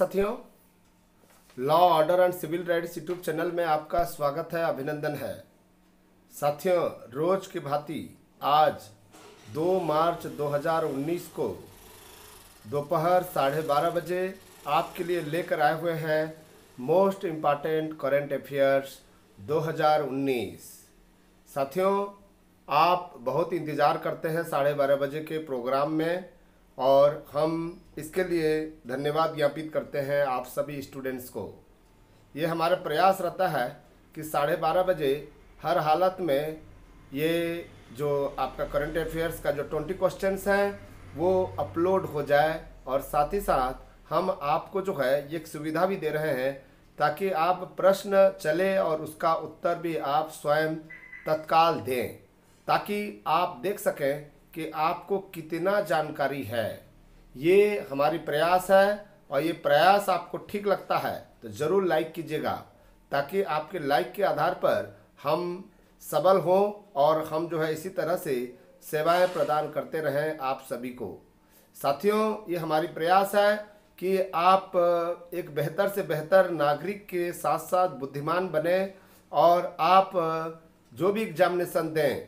साथियों, law order and civil rights YouTube channel में आपका स्वागत है, अभिनंदन है। साथियों, रोज की भांति आज 2 मार्च 2019 को दोपहर 12:30 बजे आपके लिए लेकर आए हुए हैं मोस्ट इम्पॉर्टेंट करंट अफेयर्स 2019। साथियों, आप बहुत इंतज़ार करते हैं 12:30 बजे के प्रोग्राम में और हम इसके लिए धन्यवाद ज्ञापित करते हैं आप सभी स्टूडेंट्स को। ये हमारा प्रयास रहता है कि 12:30 बजे हर हालत में ये जो आपका करंट अफेयर्स का जो 20 क्वेश्चंस हैं वो अपलोड हो जाए, और साथ ही साथ हम आपको जो है ये एक सुविधा भी दे रहे हैं ताकि आप प्रश्न चले और उसका उत्तर भी आप स्वयं तत्काल दें, ताकि आप देख सकें कि आपको कितना जानकारी है। ये हमारी प्रयास है और ये प्रयास आपको ठीक लगता है तो ज़रूर लाइक कीजिएगा, ताकि आपके लाइक के आधार पर हम सबल हों और हम जो है इसी तरह से सेवाएं प्रदान करते रहें आप सभी को। साथियों, ये हमारी प्रयास है कि आप एक बेहतर से बेहतर नागरिक के साथ साथ बुद्धिमान बने और आप जो भी एग्जामिनेशन दें,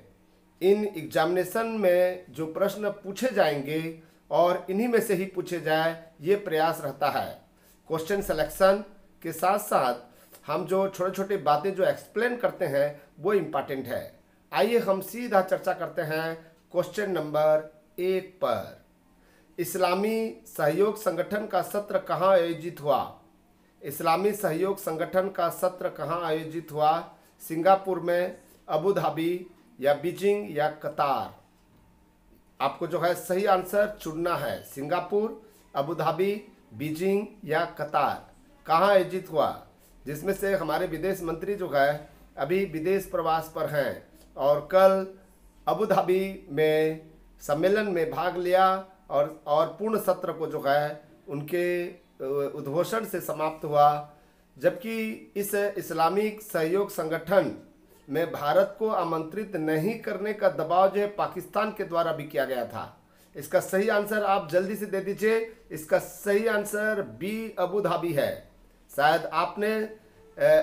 इन एग्जामिनेशन में जो प्रश्न पूछे जाएंगे और इन्हीं में से ही पूछे जाए, ये प्रयास रहता है। क्वेश्चन सिलेक्शन के साथ साथ हम जो छोटे छोटे बातें जो एक्सप्लेन करते हैं वो इम्पॉर्टेंट है। आइए हम सीधा चर्चा करते हैं क्वेश्चन नंबर 1 पर। इस्लामी सहयोग संगठन का सत्र कहाँ आयोजित हुआ? इस्लामी सहयोग संगठन का सत्र कहाँ आयोजित हुआ? सिंगापुर में, अबू धाबी या बीजिंग या कतार? आपको जो है सही आंसर चुनना है। सिंगापुर, अबू धाबी, बीजिंग या कतार कहाँ आयोजित हुआ? जिसमें से हमारे विदेश मंत्री जो है अभी विदेश प्रवास पर हैं और कल अबू धाबी में सम्मेलन में भाग लिया और पूर्ण सत्र को जो है उनके उद्घोषण से समाप्त हुआ। जबकि इस इस्लामिक सहयोग संगठन में भारत को आमंत्रित नहीं करने का दबाव जो है पाकिस्तान के द्वारा भी किया गया था। इसका सही आंसर आप जल्दी से दे दीजिए। इसका सही आंसर बी, अबू धाबी है। शायद आपने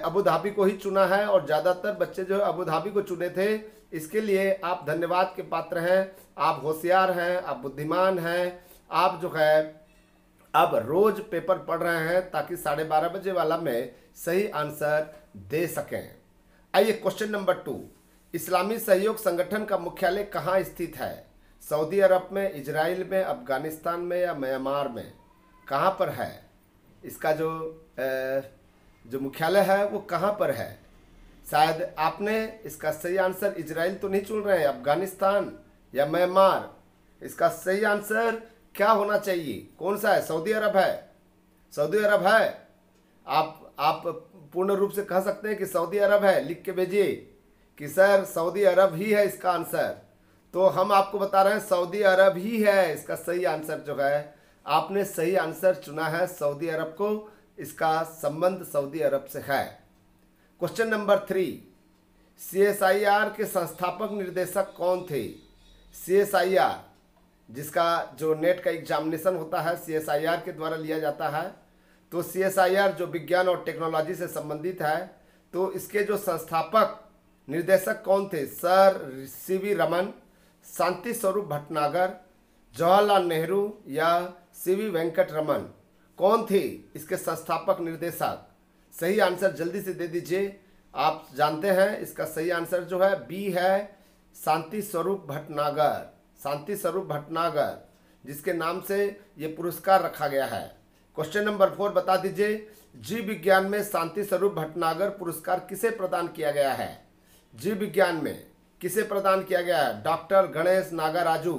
अबू धाबी को ही चुना है और ज़्यादातर बच्चे जो अबू धाबी को चुने थे। इसके लिए आप धन्यवाद के पात्र हैं। आप होशियार हैं, आप बुद्धिमान हैं, आप जो है अब रोज पेपर पढ़ रहे हैं ताकि 12:30 बजे वाला में सही आंसर दे सकें। आइए क्वेश्चन नंबर 2। इस्लामी सहयोग संगठन का मुख्यालय कहाँ स्थित है? सऊदी अरब में, इजराइल में, अफगानिस्तान में या म्यांमार में? कहाँ पर है इसका जो मुख्यालय है वो कहाँ पर है? शायद आपने इसका सही आंसर इजराइल तो नहीं चुन रहे हैं, अफगानिस्तान या म्यांमार। इसका सही आंसर क्या होना चाहिए? कौन सा है? सऊदी अरब है। सऊदी अरब है। आप पूर्ण रूप से कह सकते हैं कि सऊदी अरब है। लिख के भेजिए कि सर सऊदी अरब ही है इसका आंसर। तो हम आपको बता रहे हैं सऊदी अरब ही है इसका सही आंसर जो है। आपने सही आंसर चुना है सऊदी अरब को, इसका संबंध सऊदी अरब से है। Question number 3। CSIR के संस्थापक निर्देशक कौन थे? CSIR जिसका जो नेट का एग्जामिनेशन होता है CSIR के द्वारा लिया जाता है, तो CSIR जो विज्ञान और टेक्नोलॉजी से संबंधित है, तो इसके जो संस्थापक निर्देशक कौन थे? सर CV रमन, शांति स्वरूप भटनागर, जवाहरलाल नेहरू या CV वेंकट रमन? कौन थे इसके संस्थापक निर्देशक? सही आंसर जल्दी से दे दीजिए। आप जानते हैं इसका सही आंसर जो है बी है, शांति स्वरूप भटनागर। शांति स्वरूप भटनागर जिसके नाम से ये पुरस्कार रखा गया है। क्वेश्चन नंबर 4 बता दीजिए। जीव विज्ञान में शांति स्वरूप भटनागर पुरस्कार किसे प्रदान किया गया है? जीव विज्ञान में किसे प्रदान किया गया है? डॉक्टर गणेश नागाराजू,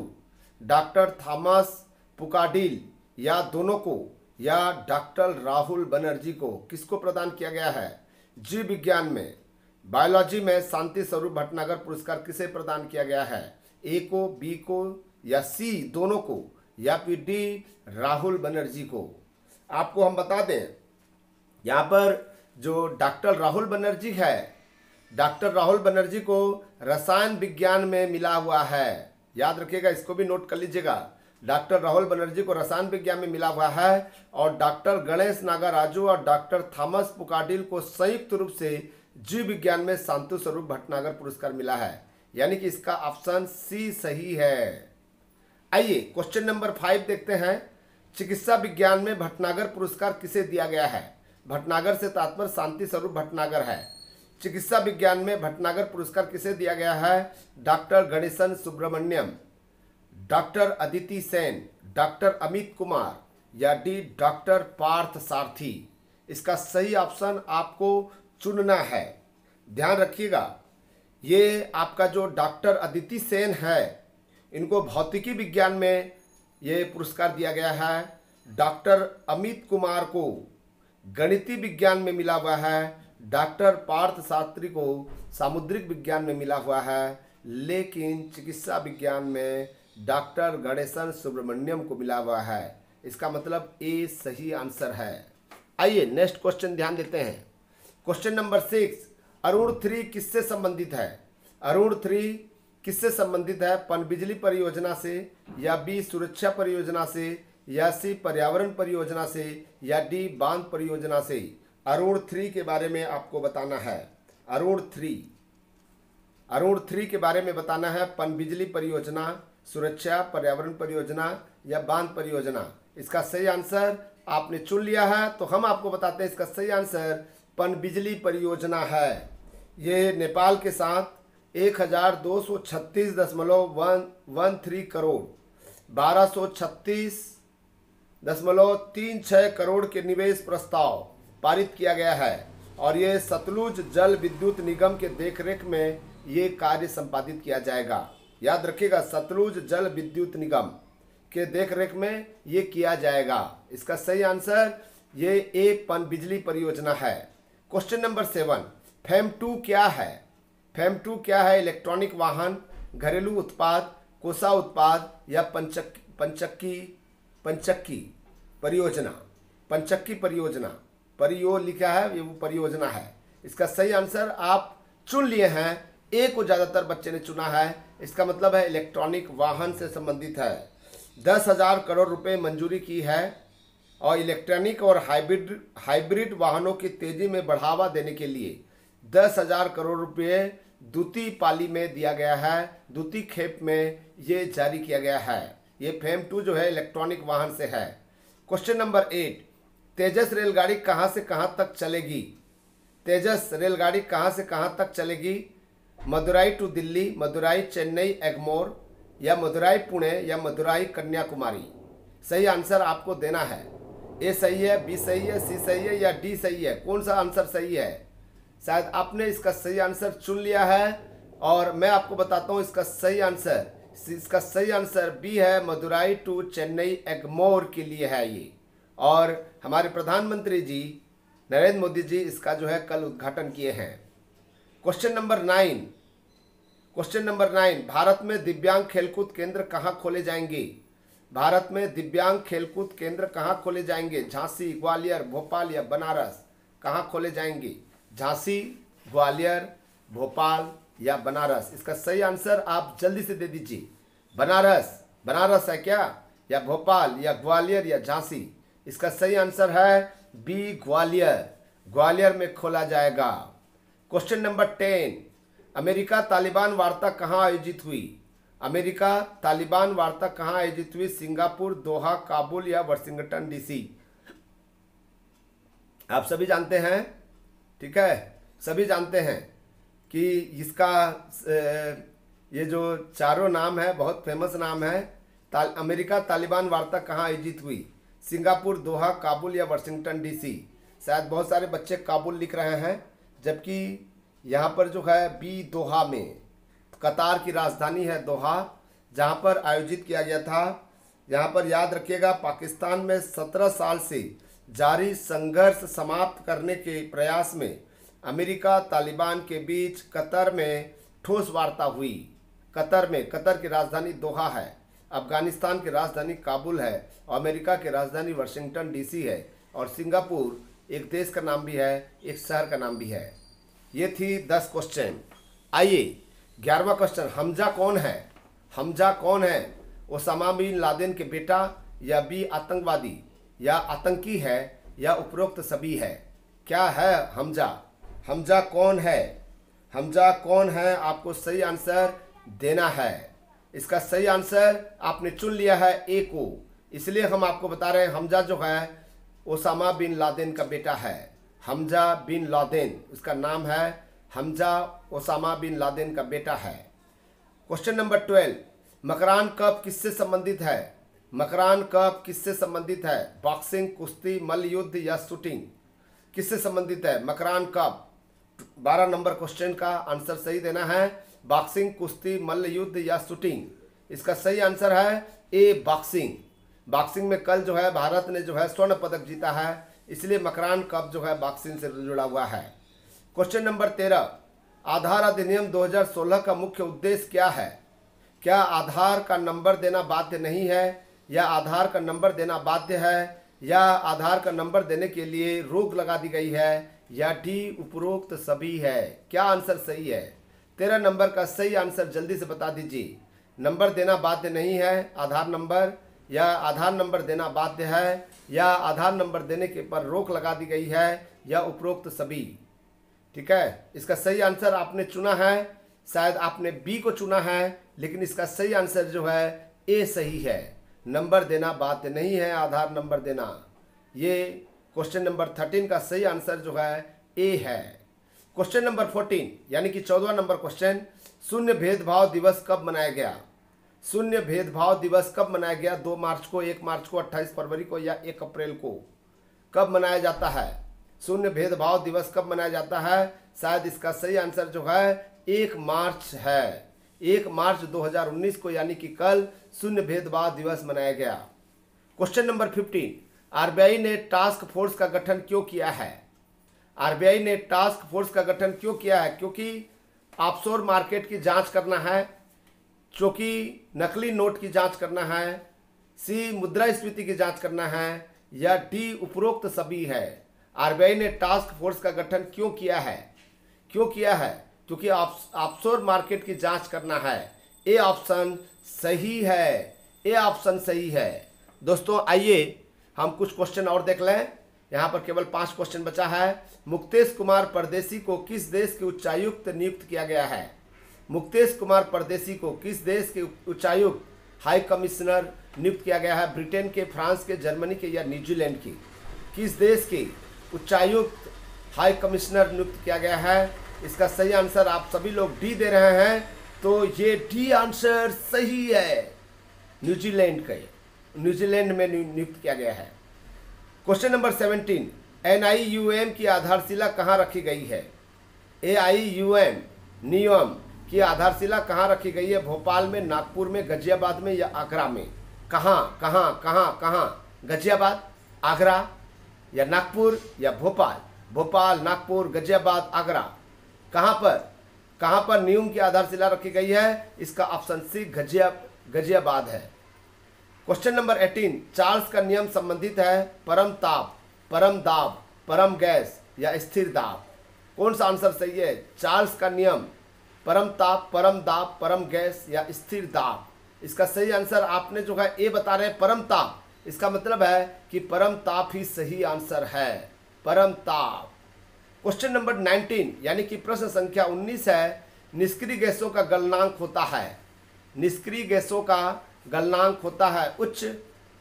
डॉक्टर थॉमस पुकाडिल या दोनों को, या डॉक्टर राहुल बनर्जी को? किसको प्रदान किया गया है? जीव विज्ञान में, बायोलॉजी में शांति स्वरूप भटनागर पुरस्कार किसे प्रदान किया गया है? ए को, बी को या सी दोनों को, या फिर डी राहुल बनर्जी को? आपको हम बता दें, यहाँ पर जो डॉक्टर राहुल बनर्जी है, डॉक्टर राहुल बनर्जी को रसायन विज्ञान में मिला हुआ है। याद रखिएगा, इसको भी नोट कर लीजिएगा। डॉक्टर राहुल बनर्जी को रसायन विज्ञान में मिला हुआ है और डॉक्टर गणेश नागाराजू और डॉक्टर थॉमस पुकाडिल को संयुक्त रूप से जीव विज्ञान में शांति स्वरूप भटनागर पुरस्कार मिला है, यानी कि इसका ऑप्शन सी सही है। आइए क्वेश्चन नंबर 5 देखते हैं। चिकित्सा विज्ञान में भटनागर पुरस्कार किसे दिया गया है? भटनागर से तात्पर्य शांति स्वरूप भटनागर है। चिकित्सा विज्ञान में भटनागर पुरस्कार किसे दिया गया है? Doctor Ganesan Subramaniam, doctor Aditi Sen, doctor Amit Kumar या डी डॉक्टर पार्थ सारथी। इसका सही ऑप्शन आपको चुनना है। ध्यान रखिएगा, ये आपका जो डॉक्टर अदिति सेन है, इनको भौतिकी विज्ञान में ये पुरस्कार दिया गया है। डॉक्टर अमित कुमार को गणितीय विज्ञान में मिला हुआ है। डॉक्टर पार्थ शास्त्री को सामुद्रिक विज्ञान में मिला हुआ है, लेकिन चिकित्सा विज्ञान में डॉक्टर गणेशन सुब्रमण्यम को मिला हुआ है। इसका मतलब ए सही आंसर है। आइए नेक्स्ट क्वेश्चन ध्यान देते हैं। क्वेश्चन नंबर 6, अरुण 3 किससे संबंधित है? अरुण 3 किससे संबंधित है? पनबिजली परियोजना से, या बी सुरक्षा परियोजना से, या सी पर्यावरण परियोजना से, या डी बांध परियोजना से। अरुण 3 के बारे में आपको बताना है। अरुण 3 के बारे में बताना है। पनबिजली परियोजना, सुरक्षा, पर्यावरण परियोजना या बांध परियोजना। इसका सही आंसर आपने चुन लिया है, तो हम आपको बताते हैं इसका सही आंसर पनबिजली परियोजना है। ये नेपाल के साथ 1236.13 करोड़ 1236.36 करोड़ के निवेश प्रस्ताव पारित किया गया है और ये सतलुज जल विद्युत निगम के देखरेख में ये कार्य संपादित किया जाएगा। याद रखिएगा, सतलुज जल विद्युत निगम के देखरेख में ये किया जाएगा। इसका सही आंसर ये ए पनबिजली परियोजना है। क्वेश्चन नंबर 7, FAME-2 क्या है? FAME-2 क्या है? इलेक्ट्रॉनिक वाहन, घरेलू उत्पाद, कोसा उत्पाद या पंचक्की परियोजना। परियो लिखा है, ये वो परियोजना है। इसका सही आंसर आप चुन लिए हैं। ए को ज़्यादातर बच्चे ने चुना है। इसका मतलब है इलेक्ट्रॉनिक वाहन से संबंधित है। 10,000 करोड़ रुपए मंजूरी की है और इलेक्ट्रॉनिक और हाइब्रिड वाहनों की तेजी में बढ़ावा देने के लिए 10,000 करोड़ रुपए द्वितीय पाली में दिया गया है। द्वितीय खेप में ये जारी किया गया है। ये FAME-2 जो है इलेक्ट्रॉनिक वाहन से है। क्वेश्चन नंबर 8, तेजस रेलगाड़ी कहाँ से कहाँ तक चलेगी? तेजस रेलगाड़ी कहाँ से कहाँ तक चलेगी? मदुराई टू दिल्ली, मदुराई चेन्नई एगमोर, या मदुराई पुणे, या मदुराई कन्याकुमारी। सही आंसर आपको देना है। ए सही है, बी सही है, सी सही है या डी सही है? कौन सा आंसर सही है? शायद आपने इसका सही आंसर चुन लिया है और मैं आपको बताता हूँ इसका सही आंसर बी है, मदुराई टू चेन्नई एगमोर के लिए है ये। और हमारे प्रधानमंत्री जी नरेंद्र मोदी जी इसका जो है कल उद्घाटन किए हैं। क्वेश्चन नंबर 9, भारत में दिव्यांग खेलकूद केंद्र कहाँ खोले जाएंगे? भारत में दिव्यांग खेलकूद केंद्र कहाँ खोले जाएंगे? झांसी, ग्वालियर, भोपाल या बनारस? कहाँ खोले जाएंगे? झांसी, ग्वालियर, भोपाल या बनारस? इसका सही आंसर आप जल्दी से दे दीजिए। बनारस है क्या, या भोपाल या ग्वालियर या झांसी? इसका सही आंसर है बी ग्वालियर में खोला जाएगा। क्वेश्चन नंबर 10, अमेरिका तालिबान वार्ता कहाँ आयोजित हुई? अमेरिका तालिबान वार्ता कहाँ आयोजित हुई? सिंगापुर, दोहा, काबुल या वाशिंगटन डीसी? आप सभी जानते हैं, ठीक है, सभी जानते हैं कि इसका ये जो चारों नाम है बहुत फेमस नाम है। अमेरिका तालिबान वार्ता कहाँ आयोजित हुई? सिंगापुर, दोहा, काबुल या वाशिंगटन डीसी? शायद बहुत सारे बच्चे काबुल लिख रहे हैं, जबकि यहाँ पर जो है बी दोहा में, कतार की राजधानी है दोहा, जहाँ पर आयोजित किया गया था। यहाँ पर याद रखिएगा, पाकिस्तान में 17 साल से जारी संघर्ष समाप्त करने के प्रयास में अमेरिका तालिबान के बीच कतर में ठोस वार्ता हुई। कतर की राजधानी दोहा है, अफगानिस्तान की राजधानी काबुल है, और अमेरिका की राजधानी वाशिंगटन डीसी है, और सिंगापुर एक देश का नाम भी है, एक शहर का नाम भी है। ये थी 10 क्वेश्चन। आइए 11वां क्वेश्चन, हमजा कौन है? ओसामा बिन लादेन के बेटा, या बी आतंकवादी, या आतंकी है, या उपरोक्त सभी है? क्या है हमजा? हमजा कौन है? हमजा कौन है? आपको सही आंसर देना है। इसका सही आंसर आपने चुन लिया है ए को, इसलिए हम आपको बता रहे हैं हमजा जो है ओसामा बिन लादेन का बेटा है। हमजा बिन लादेन, उसका नाम है हमजा, ओसामा बिन लादेन का बेटा है। क्वेश्चन नंबर 12, मकरान कप किससे संबंधित है? मकरान कप किससे संबंधित है? बॉक्सिंग, कुश्ती, मल्ल युद्ध या शूटिंग? किससे संबंधित है मकरान कप? 12 नंबर क्वेश्चन का आंसर सही देना है। बॉक्सिंग, कुश्ती, मल्ल युद्ध या शूटिंग? इसका सही आंसर है ए बॉक्सिंग। बॉक्सिंग में कल जो है भारत ने जो है स्वर्ण पदक जीता है, इसलिए मकरान कप जो है बॉक्सिंग से जुड़ा हुआ है। क्वेश्चन नंबर 13, आधार अधिनियम 2016 का मुख्य उद्देश्य क्या है? क्या आधार का नंबर देना बाध्य नहीं है, या आधार का नंबर देना बाध्य है, या आधार का नंबर देने के लिए रोक लगा दी गई है, या डी उपरोक्त सभी है? क्या आंसर सही है? 13 नंबर का सही आंसर जल्दी से बता दीजिए। नंबर देना बाध्य नहीं है आधार नंबर, या आधार नंबर देना बाध्य है, या आधार नंबर देने के पर रोक लगा दी गई है, या उपरोक्त सभी? ठीक है, इसका सही आंसर आपने चुना है, शायद आपने बी को चुना है, लेकिन इसका सही आंसर जो है ए सही है। नंबर देना बाध्य नहीं है आधार नंबर देना। ये क्वेश्चन नंबर 13 का सही आंसर जो है ए है। क्वेश्चन नंबर 14 यानी कि 14 नंबर क्वेश्चन, शून्य भेदभाव दिवस कब मनाया गया? शून्य भेदभाव दिवस कब मनाया गया? 2 मार्च को, 1 मार्च को, 28 फरवरी को, या 1 अप्रैल को? कब मनाया जाता है शून्य भेदभाव दिवस? कब मनाया जाता है? शायद इसका सही आंसर जो है 1 मार्च है। 1 मार्च 2019 को, यानी कि कल शून्य भेदभाव दिवस मनाया गया। क्वेश्चन नंबर 15, आरबीआई ने टास्क फोर्स का गठन क्यों किया है? आरबीआई ने टास्क फोर्स का गठन क्यों किया है? क्योंकि ऑफशोर मार्केट की जांच करना है, क्योंकि नकली नोट की जांच करना है, सी मुद्रास्फीति की जांच करना है, या डी उपरोक्त सभी है? आरबीआई ने टास्क फोर्स का गठन क्यों किया है? क्यों किया है? क्योंकि ऑफशोर मार्केट की जांच करना है। ए ऑप्शन सही है। ए ऑप्शन सही है। दोस्तों आइए हम कुछ क्वेश्चन और देख लें। यहाँ पर केवल 5 क्वेश्चन बचा है। मुक्तेश कुमार परदेसी को किस देश के उच्चायुक्त नियुक्त किया गया है? मुक्तेश कुमार परदेसी को किस देश के उच्चायुक्त हाई कमिश्नर नियुक्त किया गया है? ब्रिटेन के, फ्रांस के, जर्मनी के, या न्यूजीलैंड के? किस देश के उच्चायुक्त हाई कमिश्नर नियुक्त किया गया है? इसका सही आंसर आप सभी लोग डी दे रहे हैं, तो ये डी आंसर सही है। न्यूजीलैंड के, न्यूजीलैंड में नियुक्त किया गया है। क्वेश्चन नंबर 17, NIUM की आधारशिला कहाँ रखी गई है? AIUM नियम की आधारशिला कहाँ रखी गई है? भोपाल में, नागपुर में, गाजियाबाद में, या आगरा में? कहाँ कहाँ कहाँ कहाँ? गाजियाबाद, आगरा, या नागपुर, या भोपाल? भोपाल, नागपुर, गाजियाबाद, आगरा? कहाँ पर नियम की आधारशिला रखी गई है? इसका ऑप्शन सी गाजियाबाद है। क्वेश्चन नंबर 18, चार्ल्स का नियम संबंधित है परम ताप, परम दाब, परम गैस, या स्थिर दाब? कौन सा आंसर सही है? चार्ल्स का नियम परम ताप, परम दाब, परम गैस, या स्थिर दाब? इसका सही आंसर आपने जो है ए बता रहे हैं परम ताप। इसका मतलब है कि परम ताप ही सही आंसर है, परम ताप। क्वेश्चन नंबर 19 यानी कि प्रश्न संख्या 19 है, निष्क्रिय गैसों का गलनांक होता है? निष्क्रिय गैसों का गलनांक होता है उच्च,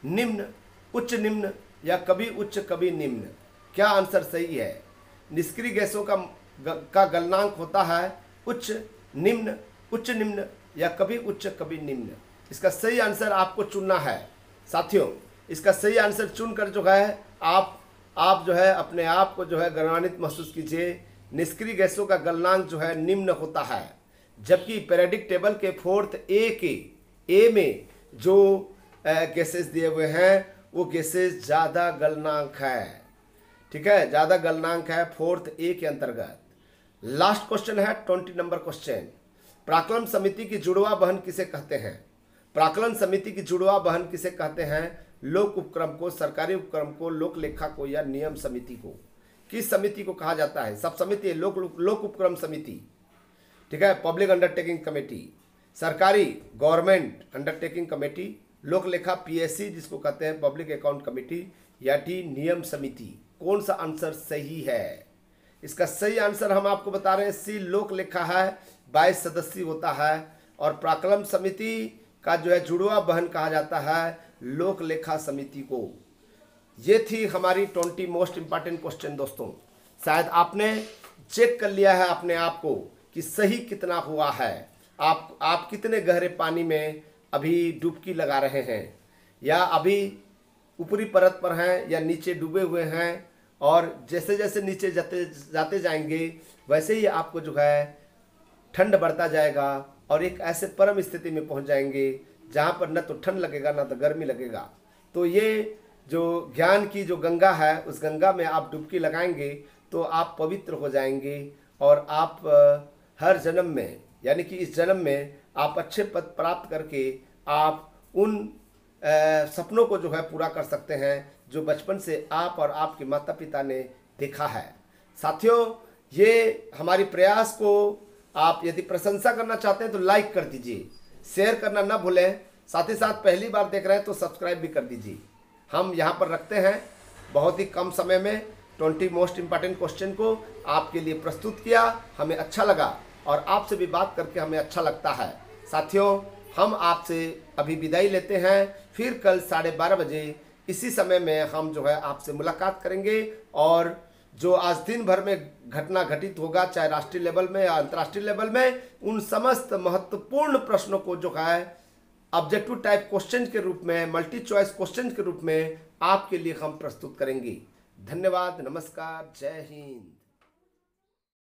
निम्न, या कभी उच्च कभी निम्न? क्या आंसर सही है? निष्क्रिय गैसों का गलनांक होता है उच्च निम्न, या कभी उच्च कभी निम्न? इसका सही आंसर आपको चुनना है साथियों। इसका सही आंसर चुनकर जो है आप जो है अपने आप को जो है गौरवान्वित महसूस कीजिए। निष्क्रिय गैसों का गलनांक जो है निम्न होता है, जबकि पीरियोडिक टेबल के 4th ए में जो गैसेस दिए हुए हैं वो गैसेस ज़्यादा गलनांक है। ठीक है, ज़्यादा गलनांक है 4th ए के अंतर्गत। लास्ट क्वेश्चन है 20 नंबर क्वेश्चन, प्राक्कलन समिति की जुड़वा बहन किसे कहते हैं? प्राक्कलन समिति की जुड़वा बहन किसे कहते हैं? लोक उपक्रम को, सरकारी उपक्रम को, लोक लेखा को, या नियम समिति को? किस समिति को कहा जाता है? सब समिति, लोक उपक्रम समिति, ठीक है, पब्लिक अंडरटेकिंग कमेटी, सरकारी गवर्नमेंट अंडरटेकिंग कमेटी, लोक लेखा पीएससी जिसको कहते हैं पब्लिक अकाउंट कमेटी, या डी नियम समिति। कौन सा आंसर सही है? इसका सही आंसर हम आपको बता रहे हैं सी, लोक लेखा है, 22 सदस्यीय होता है और प्राक्कलन समिति का जो है जुड़वा बहन कहा जाता है लोक लेखा समिति को। ये थी हमारी 20 मोस्ट इंपॉर्टेंट क्वेश्चन दोस्तों। शायद आपने चेक कर लिया है अपने आप को कि सही कितना हुआ है। आप कितने गहरे पानी में अभी डुबकी लगा रहे हैं, या अभी ऊपरी परत पर हैं या नीचे डूबे हुए हैं, और जैसे जैसे नीचे जाते जाएंगे वैसे ही आपको जो है ठंड बढ़ता जाएगा और एक ऐसे परम स्थिति में पहुंच जाएंगे जहां पर न तो ठंड लगेगा न तो गर्मी लगेगा। तो ये जो ज्ञान की जो गंगा है उस गंगा में आप डुबकी लगाएंगे तो आप पवित्र हो जाएंगे और आप हर जन्म में, यानी कि इस जन्म में आप अच्छे पद प्राप्त करके आप उन सपनों को जो है पूरा कर सकते हैं जो बचपन से आप और आपके माता पिता ने देखा है। साथियों, ये हमारी प्रयास को आप यदि प्रशंसा करना चाहते हैं तो लाइक कर दीजिए, शेयर करना ना भूलें। साथ ही साथ पहली बार देख रहे हैं तो सब्सक्राइब भी कर दीजिए। हम यहाँ पर रखते हैं बहुत ही कम समय में 20 मोस्ट इम्पॉर्टेंट क्वेश्चन को आपके लिए प्रस्तुत किया, हमें अच्छा लगा और आपसे भी बात करके हमें अच्छा लगता है। साथियों, हम आपसे अभी विदाई लेते हैं, फिर कल 12:30 बजे इसी समय में हम जो है आपसे मुलाकात करेंगे और जो आज दिन भर में घटना घटित होगा, चाहे राष्ट्रीय लेवल में या अंतर्राष्ट्रीय लेवल में, उन समस्त महत्वपूर्ण प्रश्नों को जो है ऑब्जेक्टिव टाइप क्वेश्चन के रूप में, मल्टी चॉइस क्वेश्चन के रूप में आपके लिए हम प्रस्तुत करेंगे। धन्यवाद, नमस्कार, जय हिंद।